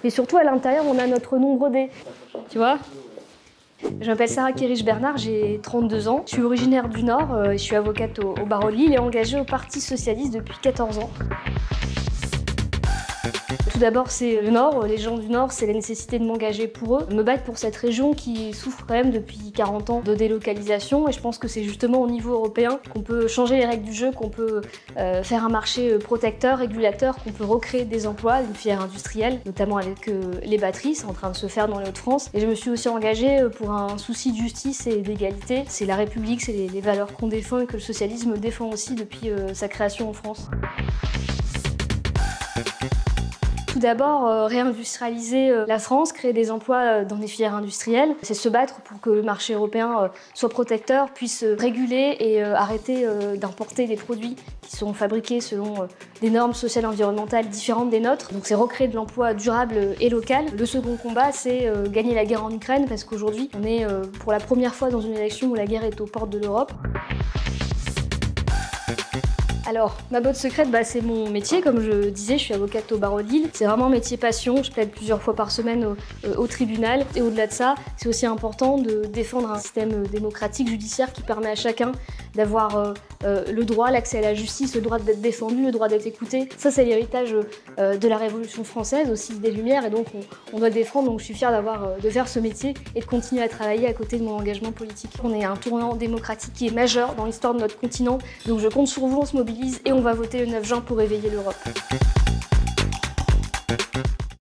Et surtout, à l'intérieur, on a notre nom brodé. Tu vois ? Je m'appelle Sarah Kérich-Bernard, j'ai 32 ans. Je suis originaire du Nord, je suis avocate au barreau de Lille et engagée au Parti socialiste depuis 14 ans. Tout d'abord, c'est le Nord, les gens du Nord, c'est la nécessité de m'engager pour eux, me battre pour cette région qui souffre quand même depuis 40 ans de délocalisation, et je pense que c'est justement au niveau européen qu'on peut changer les règles du jeu, qu'on peut faire un marché protecteur, régulateur, qu'on peut recréer des emplois, une filière industrielle, notamment avec les batteries, c'est en train de se faire dans les Hauts-de-France. Et je me suis aussi engagée pour un souci de justice et d'égalité. C'est la République, c'est les valeurs qu'on défend et que le socialisme défend aussi depuis sa création en France. Tout d'abord, réindustrialiser la France, créer des emplois dans des filières industrielles, c'est se battre pour que le marché européen soit protecteur, puisse réguler et arrêter d'importer des produits qui sont fabriqués selon des normes sociales et environnementales différentes des nôtres. Donc c'est recréer de l'emploi durable et local. Le second combat, c'est gagner la guerre en Ukraine, parce qu'aujourd'hui, on est pour la première fois dans une élection où la guerre est aux portes de l'Europe. Alors, ma botte secrète, c'est mon métier. Comme je disais, je suis avocate au barreau de Lille. C'est vraiment un métier passion. Je plaide plusieurs fois par semaine au tribunal. Et au-delà de ça, c'est aussi important de défendre un système démocratique judiciaire qui permet à chacun d'avoir le droit, l'accès à la justice, le droit d'être défendu, le droit d'être écouté. Ça, c'est l'héritage de la Révolution française, aussi des Lumières. Et donc, on doit défendre. Donc, je suis fière de faire ce métier et de continuer à travailler à côté de mon engagement politique. On est à un tournant démocratique qui est majeur dans l'histoire de notre continent. Donc, je compte sur vous, on se mobilise et on va voter le 9 juin pour éveiller l'Europe.